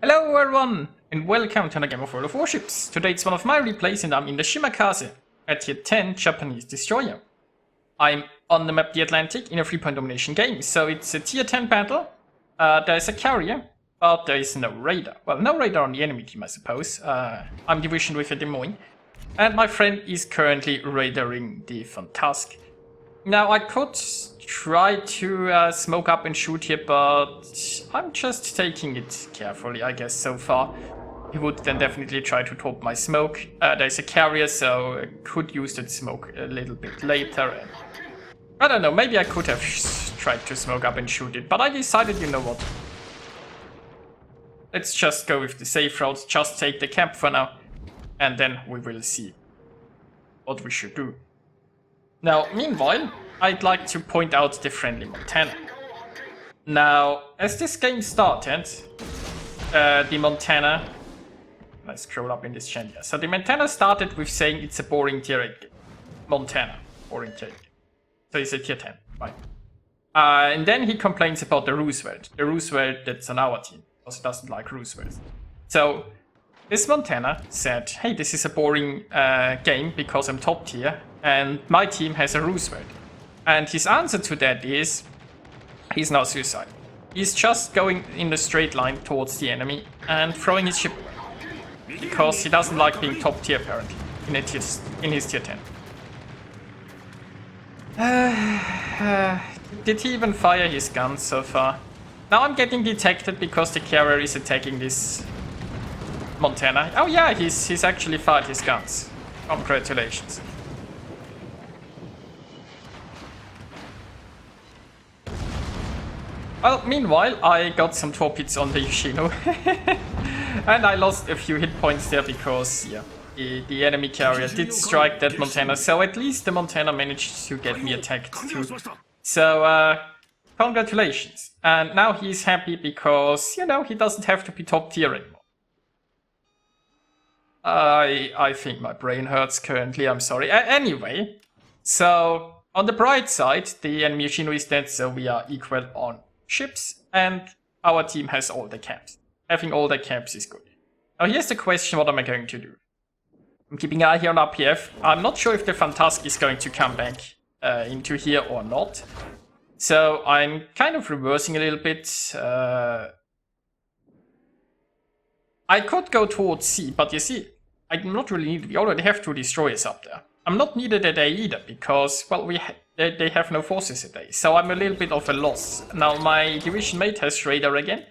Hello everyone, and welcome to another game of World of Warships. Today it's one of my replays and I'm in the Shimakaze, a tier 10 Japanese destroyer. I'm on the map the Atlantic in a 3-point domination game, so it's a tier 10 battle. There's a carrier, but there is no radar. Well, no radar on the enemy team, I suppose. I'm divisioned with a Des Moines, and my friend is currently radaring the Fantask. Now I could try to smoke up and shoot here, but I'm just taking it carefully, I guess, so far. He would then definitely try to top my smoke. There's a carrier, so I could use that smoke a little bit later. And I don't know, maybe I could have tried to smoke up and shoot it, but I decided, you know what? Let's just go with the safe route, just take the camp for now, and then we will see what we should do. Now, meanwhile, I'd like to point out the friendly Montana. Now, as this game started, the Montana... Let's scroll up in this channel. So the Montana started with saying it's a boring tier 8 game. Montana, boring tier 8 game. So it's a tier 10, right? And then he complains about the Roosevelt. The Roosevelt that's on our team, because he doesn't like Roosevelt. So, this Montana said, hey, this is a boring game because I'm top tier, and my team has a Roosevelt. And his answer to that is, he's not suicidal. He's just going in a straight line towards the enemy and throwing his ship away. Because he doesn't like being top tier, apparently, in his tier 10. Did he even fire his guns so far? Now I'm getting detected because the carrier is attacking this Montana. Oh yeah, he's actually fired his guns. Congratulations. Well, meanwhile, I got some torpedoes on the Yoshino. And I lost a few hit points there because, yeah, the enemy carrier did strike that Montana. So at least the Montana managed to get me attacked too. So, congratulations. And now he's happy because, you know, he doesn't have to be top tier anymore. I think my brain hurts currently, I'm sorry. Anyway, so on the bright side, the enemy Yoshino is dead, so we are equal on ships, and our team has all the camps. Having all the camps is good. Now here's the question, what am I going to do? I'm keeping an eye here on RPF. I'm not sure if the Fantask is going to come back into here or not. So I'm kind of reversing a little bit. I could go towards C, but you see, I'm not really needed. We already have 2 destroyers up there. I'm not needed at A either, because, well, they have no forces at A. So I'm a little bit of a loss. Now my division mate has radar again.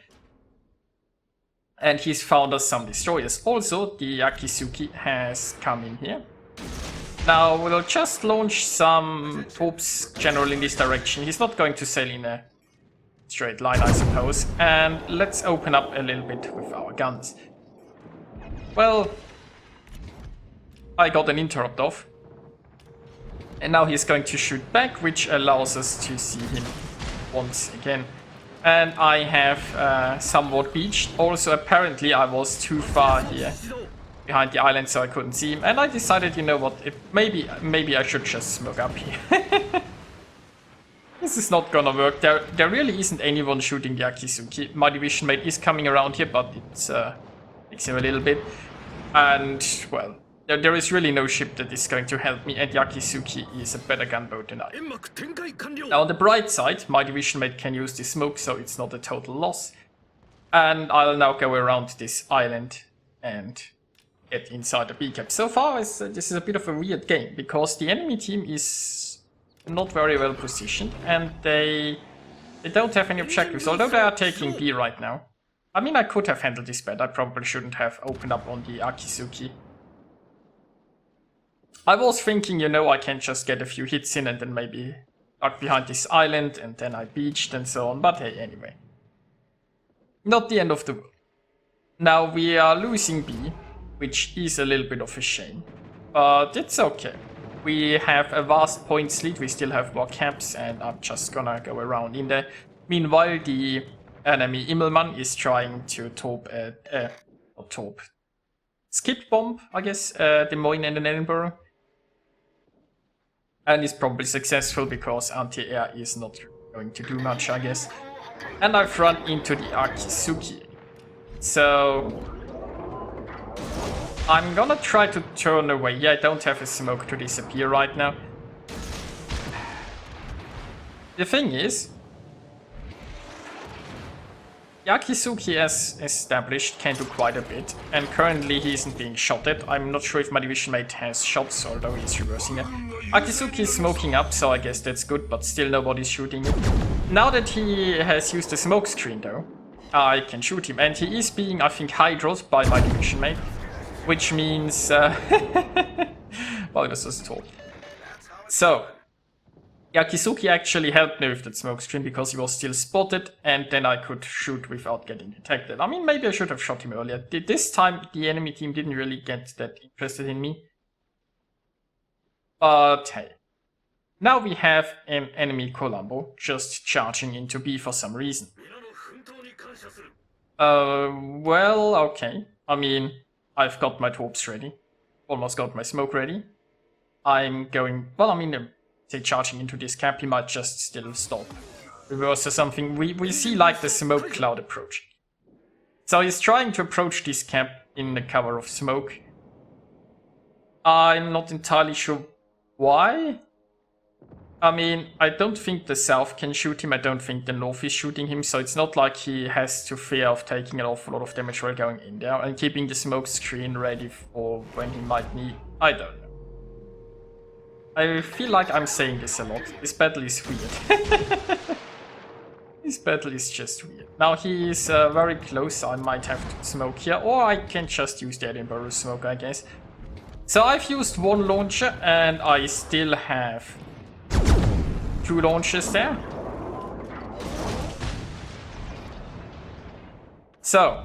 And he's found us some destroyers. Also, the Akizuki has come in here. Now we'll just launch some troops generally in this direction. He's not going to sail in a straight line, I suppose. And let's open up a little bit with our guns. Well, I got an interrupt off. And now he's going to shoot back, which allows us to see him once again. And I have somewhat beached. Also, apparently I was too far here behind the island, so I couldn't see him. And I decided, you know what, maybe I should just smoke up here. This is not gonna work. There really isn't anyone shooting the Akizuki. My division mate is coming around here, but it takes him a little bit. And, well, there is really no ship that is going to help me, and the Akizuki is a better gunboat than I. Now on the bright side, my division mate can use the smoke, so it's not a total loss. And I'll now go around this island and get inside the B cap. So far, this is a bit of a weird game, because the enemy team is not very well positioned, and they don't have any objectives, although they are taking B right now. I mean, I could have handled this better. I probably shouldn't have opened up on the Akizuki. I was thinking, you know, I can just get a few hits in and then maybe duck behind this island and then I beached and so on, but hey, anyway. Not the end of the world. Now we are losing B, which is a little bit of a shame, but it's okay. We have a vast points lead, we still have more camps, and I'm just gonna go around in there. Meanwhile, the enemy Immelmann is trying to skip bomb, I guess, Des Moines and Edinburgh. And is probably successful because anti-air is not going to do much, I guess. And I've run into the Akizuki. So I'm gonna try to turn away. Yeah, I don't have a smoke to disappear right now. The thing is, Yakizuki, as established, can do quite a bit, and currently he isn't being shot at. I'm not sure if my division mate has shots, although he's reversing it. Yakizuki is smoking up, so I guess that's good, but still nobody's shooting him. Now that he has used the smoke screen, though, I can shoot him, and he is being, I think, hydroed by my division mate, which means... well, this is told. So... Yakizuki actually helped me with that smoke screen because he was still spotted, and then I could shoot without getting detected. I mean, maybe I should have shot him earlier. This time, the enemy team didn't really get that interested in me. But hey. Now we have an enemy Columbo just charging into B for some reason. Well, okay. I mean, I've got my torps ready. Almost got my smoke ready. I'm going... Well, I mean... say charging into this camp, he might just still stop. Reverse or something. We see like the smoke cloud approach. So he's trying to approach this camp in the cover of smoke. I'm not entirely sure why. I mean, I don't think the south can shoot him, I don't think the north is shooting him, so it's not like he has to fear of taking an awful lot of damage while going in there, and keeping the smoke screen ready for when he might need... I don't know. I feel like I'm saying this a lot. This battle is weird. This battle is just weird. Now he is very close, I might have to smoke here, or I can just use the Edinburgh smoke, I guess. So I've used one launcher, and I still have 2 launches there. So,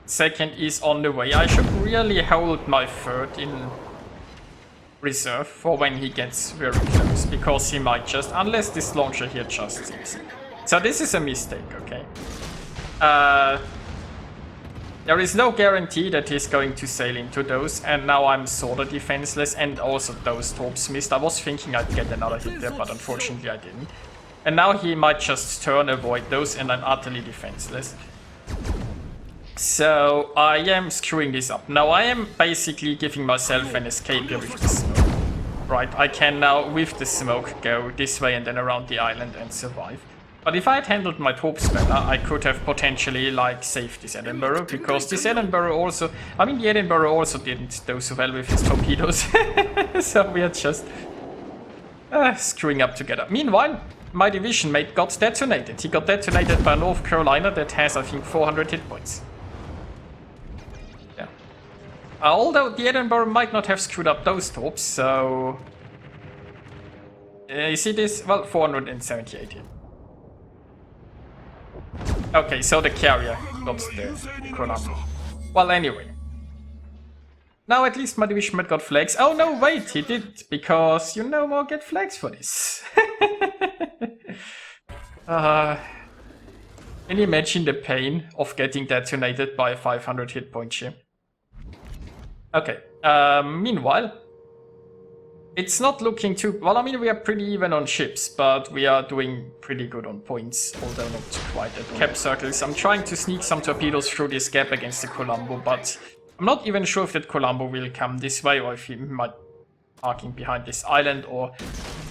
second is on the way. I should really hold my third in reserve for when he gets very close, because he might just, unless this launcher here just sees. So this is a mistake, okay? There is no guarantee that he's going to sail into those, and now I'm sorta defenseless, and also those torps missed. I was thinking I'd get another hit there, but unfortunately I didn't. And now he might just turn, avoid those, and I'm utterly defenseless. So I am screwing this up. Now I am basically giving myself an escape here with the smoke. Right, I can now, with the smoke, go this way and then around the island and survive. But if I had handled my torps better, I could have potentially, like, saved this Edinburgh, because this Edinburgh also... I mean, the Edinburgh also didn't do so well with his torpedoes. So we are just screwing up together. Meanwhile, my division mate got detonated. He got detonated by North Carolina that has, I think, 400 hit points. Although the Edinburgh might not have screwed up those torps, so... you see this? Well, 478 here. Okay, so the carrier got the Columbo. Well, anyway. Now at least my division mate got flags. Oh no, wait, he did, because you no more get flags for this. Can you imagine the pain of getting detonated by a 500 hit point ship? Okay, meanwhile, it's not looking too... Well, I mean, we are pretty even on ships, but we are doing pretty good on points, although not quite at cap circles. I'm trying to sneak some torpedoes through this gap against the Columbo, but I'm not even sure if that Columbo will come this way, or if he might parking behind this island, or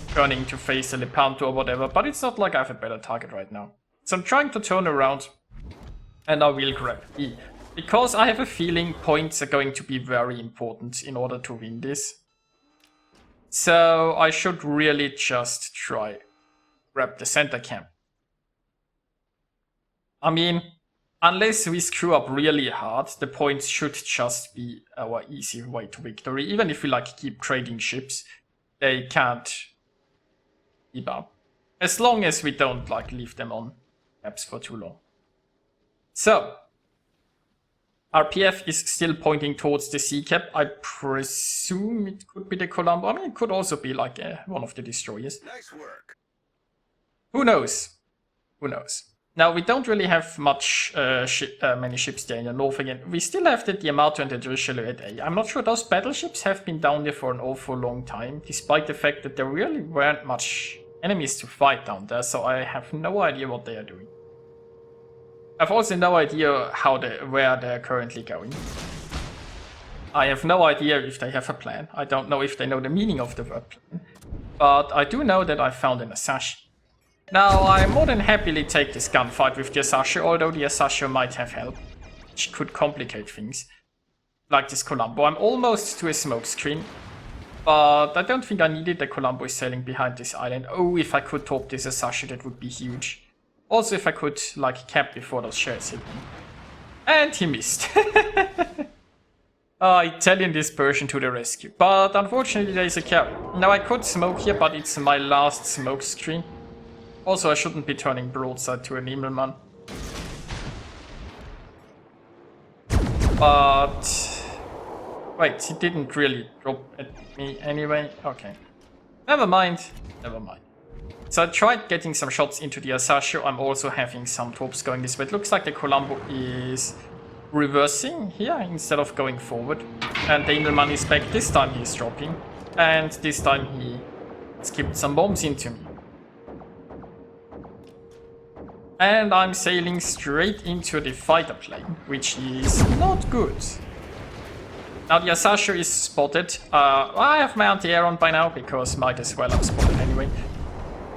turning to face the Lepanto or whatever, but it's not like I have a better target right now. So I'm trying to turn around, and I will grab E. Because I have a feeling points are going to be very important in order to win this. So I should really just try grab the center camp. I mean, unless we screw up really hard, the points should just be our easy way to victory. Even if we like keep trading ships, they can't keep up. As long as we don't like leave them on caps for too long. So RPF is still pointing towards the sea cap. I presume it could be the Columbo. I mean, it could also be like one of the destroyers. Nice work. Who knows? Who knows? Now, we don't really have much many ships there in the north again. We still have the Yamato and the Richelieu at A. I'm not sure those battleships have been down there for an awful long time, despite the fact that there really weren't much enemies to fight down there, so I have no idea what they are doing. I've also no idea where they're currently going. I have no idea if they have a plan. I don't know if they know the meaning of the word plan. But I do know that I found an Asashi. Now, I more than happily take this gunfight with the Asashi, although the Asashi might have help, which could complicate things. Like this Columbo. I'm almost to a smoke screen, but I don't think I need it. The Columbo is sailing behind this island. Oh, if I could top this Asashi, that would be huge. Also, if I could, like, cap before those shells hit me. And he missed. Italian dispersion to the rescue. But unfortunately, there is a carry. Now, I could smoke here, but it's my last smoke screen. Also, I shouldn't be turning broadside to an Immelmann. But... wait, he didn't really drop at me anyway. Okay. Never mind. Never mind. So I tried getting some shots into the Asashi. I'm also having some torps going this way. It looks like the Columbo is reversing here instead of going forward. And the Immelmann is back. This time he's dropping. And this time he skipped some bombs into me. And I'm sailing straight into the fighter plane, which is not good. Now the Asashi is spotted. I have my anti-air on by now, because might as well, I'm spotted anyway.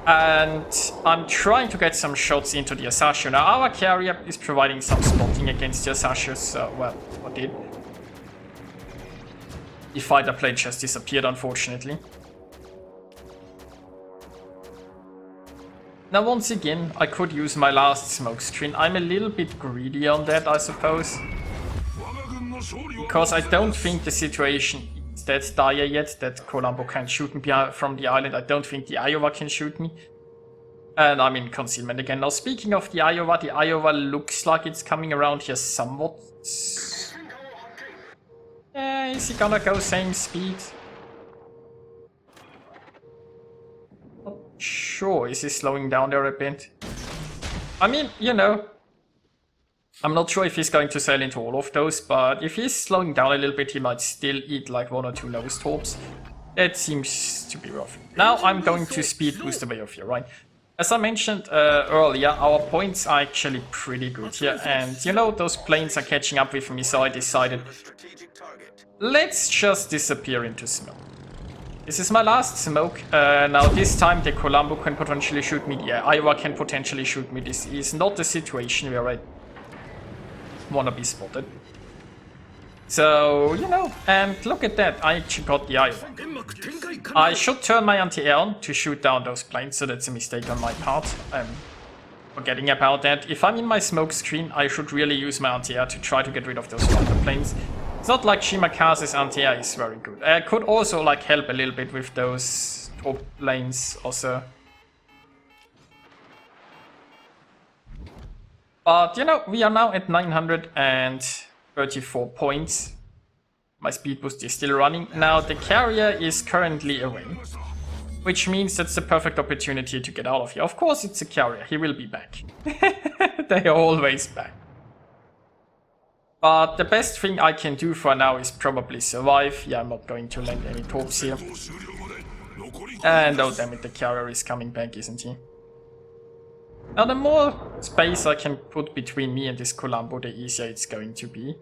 And I'm trying to get some shots into the Asashi. Now our carrier is providing some spotting against the Asashi, so, well, what did? The fighter plane just disappeared, unfortunately. Now once again, I could use my last smoke screen. I'm a little bit greedy on that, I suppose. Because I don't think the situation is that dire yet, that Columbo can shoot me from the island. I don't think the Iowa can shoot me. And I'm in concealment again. Now speaking of the Iowa looks like it's coming around here somewhat. Yeah, is he gonna go same speed? Not sure, is he slowing down there a bit? I mean, you know, I'm not sure if he's going to sail into all of those, but if he's slowing down a little bit, he might still eat like 1 or 2 nose torps. That seems to be rough. Now I'm going to speed boost away of here, right? As I mentioned earlier, our points are actually pretty good here, and you know, those planes are catching up with me, so I decided, let's just disappear into smoke. This is my last smoke. Now this time the Columbo can potentially shoot me, the Iowa can potentially shoot me. This is not the situation where I wanna be spotted. So, you know, and look at that, I actually got the Iowa. I should turn my anti-air on to shoot down those planes, so that's a mistake on my part. I'm forgetting about that. If I'm in my smoke screen, I should really use my anti-air to try to get rid of those fighter planes. It's not like Shimakaze's anti-air is very good. I could also like help a little bit with those top lanes also. But, you know, we are now at 934 points. My speed boost is still running. Now, the carrier is currently away, which means that's the perfect opportunity to get out of here. Of course, it's a carrier. He will be back. They are always back. But the best thing I can do for now is probably survive. Yeah, I'm not going to land any torps here. And oh damn it, the carrier is coming back, isn't he? Now, the more space I can put between me and this Columbo, the easier it's going to be.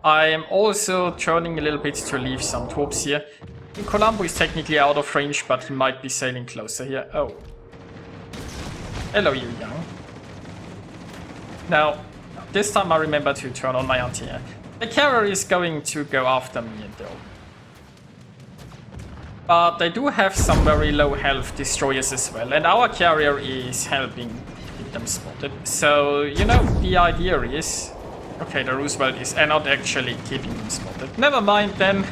I am also turning a little bit to leave some torps here. The Columbo is technically out of range, but he might be sailing closer here. Oh. Hello, you young. Now, this time I remember to turn on my anti-air. The carrier is going to go after me though. But they do have some very low health destroyers as well, and our carrier is helping keep them spotted. So, you know, the idea is... okay, the Roosevelt is not actually keeping them spotted. Never mind then.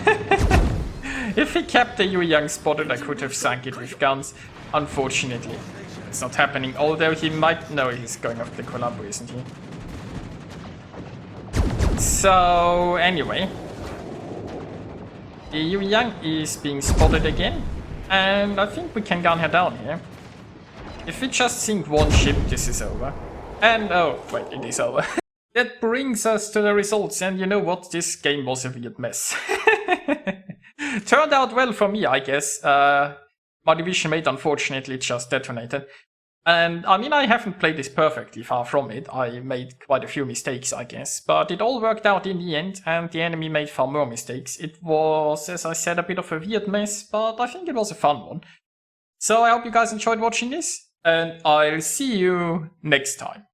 If he kept the Yu Yang spotted, I could have sank it with guns. Unfortunately, it's not happening, although he might know he's going after the Columbo, isn't he? So, anyway... the Yu Yang is being spotted again, and I think we can gun her down here. If we just sink one ship, this is over. And oh, wait, it is over. That brings us to the results, and you know what? This game was a weird mess. Turned out well for me, I guess. My division mate unfortunately just detonated. And I mean, I haven't played this perfectly, far from it. I made quite a few mistakes, I guess, but it all worked out in the end, and the enemy made far more mistakes. It was, as I said, a bit of a weird mess, but I think it was a fun one. So I hope you guys enjoyed watching this, and I'll see you next time.